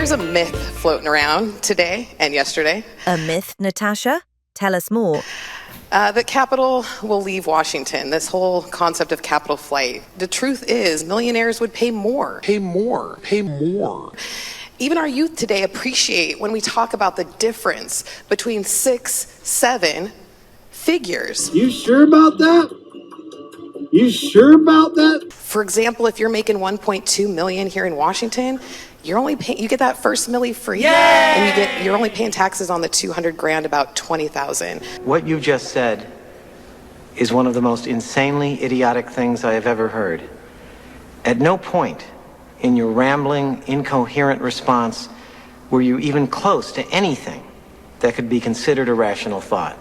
There's a myth floating around today and yesterday. A myth, Natasha? Tell us more. That capital will leave Washington, this whole concept of capital flight. The truth is, millionaires would pay more. Pay more. Even our youth today appreciate when we talk about the difference between 6, 7 figures. You sure about that? You sure about that? For example, if you're making 1.2 million here in Washington, you get that first milli free. Yay! And you're only paying taxes on the 200 grand, about 20,000. What you just said is one of the most insanely idiotic things I have ever heard. At no point in your rambling, incoherent response were you even close to anything that could be considered a rational thought.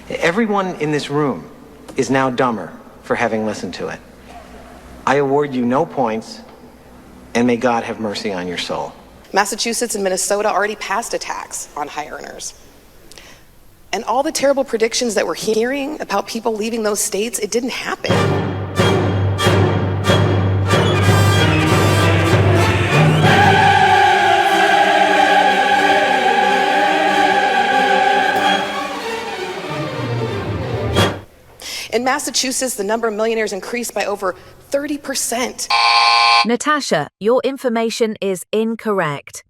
Everyone in this room is now dumber for having listened to it. I award you no points, and may God have mercy on your soul. Massachusetts and Minnesota already passed a tax on high earners. And all the terrible predictions that we're hearing about people leaving those states, it didn't happen. In Massachusetts, the number of millionaires increased by over 30%. Natasha, your information is incorrect.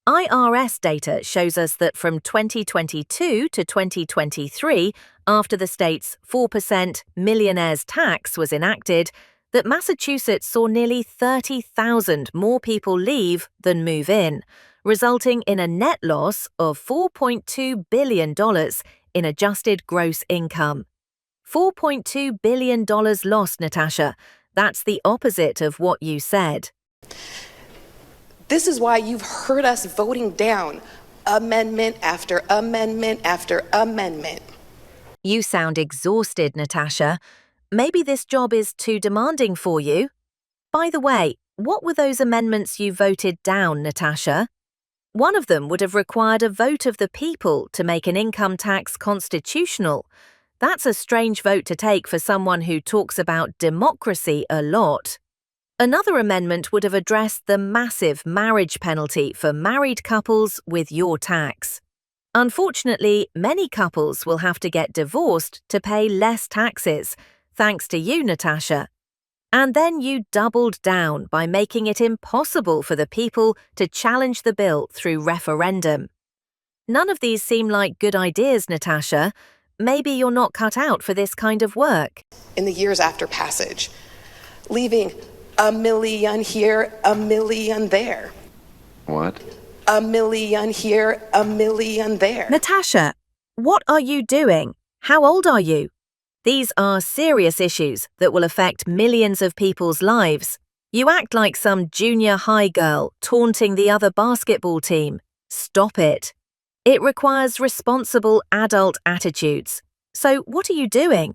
IRS data shows us that from 2022 to 2023, after the state's 4% millionaires tax was enacted, that Massachusetts saw nearly 30,000 more people leave than move in, resulting in a net loss of $4.2 billion in adjusted gross income. $4.2 billion lost, Natasha. That's the opposite of what you said. This is why you've heard us voting down amendment after amendment after amendment. You sound exhausted, Natasha. Maybe this job is too demanding for you. By the way, what were those amendments you voted down, Natasha? One of them would have required a vote of the people to make an income tax constitutional. That's a strange vote to take for someone who talks about democracy a lot. Another amendment would have addressed the massive marriage penalty for married couples with your tax. Unfortunately, many couples will have to get divorced to pay less taxes, thanks to you, Natasha. And then you doubled down by making it impossible for the people to challenge the bill through referendum. None of these seem like good ideas, Natasha. Maybe you're not cut out for this kind of work. In the years after passage, leaving a million here, a million there. What? A million here, a million there. Natasha, what are you doing? How old are you? These are serious issues that will affect millions of people's lives. You act like some junior high girl taunting the other basketball team. Stop it. It requires responsible adult attitudes. So what are you doing?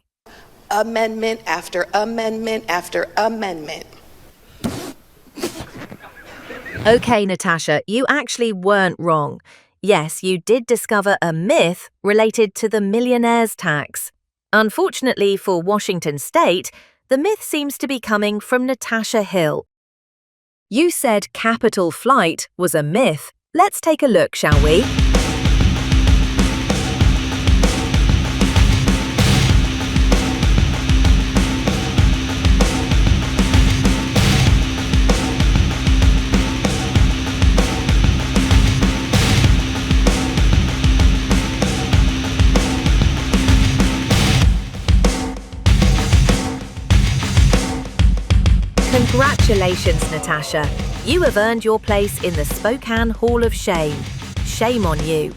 Amendment after amendment after amendment. Okay, Natasha, you actually weren't wrong. Yes, you did discover a myth related to the millionaire's tax. Unfortunately for Washington State, the myth seems to be coming from Natasha Hill. You said capital flight was a myth. Let's take a look, shall we? Congratulations, Natasha. You have earned your place in the Spokane Hall of Shame. Shame on you.